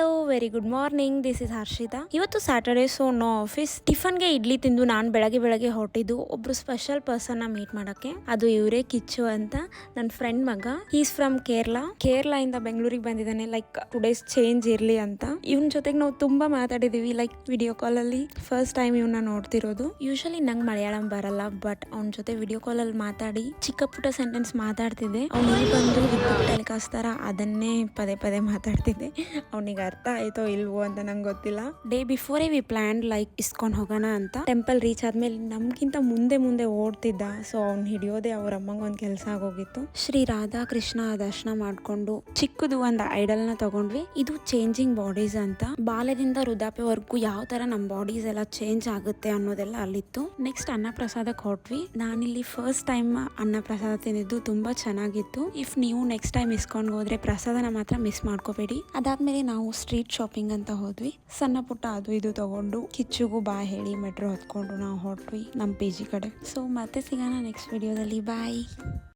Hello, very good morning. This is Harshitha. ಇವತ್ತು Saturday, so no office. ಟಿಫನ್ಗೆ ಇಡ್ಲಿ ತಿಂದು ನಾನು ಬೆಳಗ್ಗೆ ಹೊರಟಿದ್ದು ಒಬ್ರು ಸ್ಪೆಷಲ್ ಪರ್ಸನ್ ನ ಮೀಟ್ ಮಾಡಕ್ಕೆ. ಅದು ಇವರೇ ಕಿಚ್ಚು ಅಂತ, ನನ್ನ ಫ್ರೆಂಡ್ ಮಗ. ಈಸ್ ಫ್ರಮ್ ಕೇರಳ ಇಂದ ಬೆಂಗಳೂರಿಗೆ ಬಂದಿದ್ದಾನೆ. ಲೈಕ್ ಟುಡೇಸ್ ಚೇಂಜ್ ಇರ್ಲಿ ಅಂತ. ಇವನ್ ಜೊತೆಗೆ ನಾವು ತುಂಬಾ ಮಾತಾಡಿದೀವಿ, ಲೈಕ್ ವಿಡಿಯೋ ಕಾಲ್ ಅಲ್ಲಿ. ಫಸ್ಟ್ ಟೈಮ್ ಇವನ್ನ ನೋಡ್ತಿರೋದು. ಯೂಶಲಿ ನಂಗೆ ಮಲಯಾಳಂ ಬರಲ್ಲ, ಬಟ್ ಅವ್ನ ಜೊತೆ ವಿಡಿಯೋ ಕಾಲ್ ಅಲ್ಲಿ ಮಾತಾಡಿ ಚಿಕ್ಕ ಪುಟ್ಟ ಸೆಂಟೆನ್ಸ್ ಮಾತಾಡ್ತಿದ್ದೆ. ಅವ್ನಿಗೆ ಬಂದು ಟೆಲಿಕಾಸ್ಟ್ ತರ ಅದನ್ನೇ ಪದೇ ಪದೇ ಮಾತಾಡ್ತಿದ್ದೆ. ಅವನಿಗೆ ಅರ್ಥ ಆಯ್ತೋ ಇಲ್ವೋ ಅಂತ ನಂಗೆ ಗೊತ್ತಿಲ್ಲ. ಡೇ ಬಿಫೋರೇ ವಿ ಪ್ಲಾನ್ ಲೈಕ್ ಇಸ್ಕೊಂಡ್ ಹೋಗೋಣ ಅಂತ. ಟೆಂಪಲ್ ರೀಚ್ ಆದ್ಮೇಲೆ ನಮ್ಗಿಂತ ಮುಂದೆ ಓಡ್ತಿದ್ದ. ಸೊ ಅವ್ನ್ ಹಿಡಿಯೋದೇ ಅವ್ರ ಅಮ್ಮಂಗ ಒಂದ್ ಕೆಲಸ ಆಗೋಗಿತ್ತು. ಶ್ರೀ ರಾಧಾ ಕೃಷ್ಣ ದರ್ಶನ ಮಾಡ್ಕೊಂಡು ಚಿಕ್ಕದು ಒಂದು ಐಡಲ್ ನ ತಗೊಂಡ್ವಿ. ಇದು ಚೇಂಜಿಂಗ್ ಬಾಡೀಸ್ ಅಂತ. ಬಾಲ್ಯದಿಂದ ವೃದ್ಧಾಪ್ಯವರೆಗೂ ಯಾವ ತರ ನಮ್ ಬಾಡೀಸ್ ಎಲ್ಲ ಚೇಂಜ್ ಆಗುತ್ತೆ ಅನ್ನೋದೆಲ್ಲ ಅಲ್ಲಿತ್ತು. ನೆಕ್ಸ್ಟ್ ಅನ್ನ ಪ್ರಸಾದಕ್ಕೆ ಹೊರಟ್ವಿ. ನಾನಿಲ್ಲಿ ಫಸ್ಟ್ ಟೈಮ್ ಅನ್ನ ಪ್ರಸಾದ ತಿಂದಿದ್ದು, ತುಂಬಾ ಚೆನ್ನಾಗಿತ್ತು. ಇಫ್ ನೀವು ನೆಕ್ಸ್ಟ್ ಟೈಮ್ ಇಸ್ಕೊಂಡ್ ಹೋದ್ರೆ ಪ್ರಸಾದನ ಮಾತ್ರ ಮಿಸ್ ಮಾಡ್ಕೋಬೇಡಿ. ಅದಾದ್ಮೇಲೆ ನಾವು ಸ್ಟ್ರೀಟ್ ಶಾಪಿಂಗ್ ಅಂತ ಹೋದ್ವಿ. ಸಣ್ಣ ಪುಟ್ಟ ಅದು ಇದು ತಗೊಂಡು ಕಿಚ್ಚುಗೂ ಬಾ ಹೇಳಿ ಮೆಟ್ರೋ ಹತ್ಕೊಂಡು ನಾವು ಹೊರಟ್ವಿ ನಮ್ಮ ಪಿ ಜಿ ಕಡೆ. ಸೊ ಮತ್ತೆ ಸಿಗೋಣ ನೆಕ್ಸ್ಟ್ ವಿಡಿಯೋದಲ್ಲಿ. ಬಾಯ್.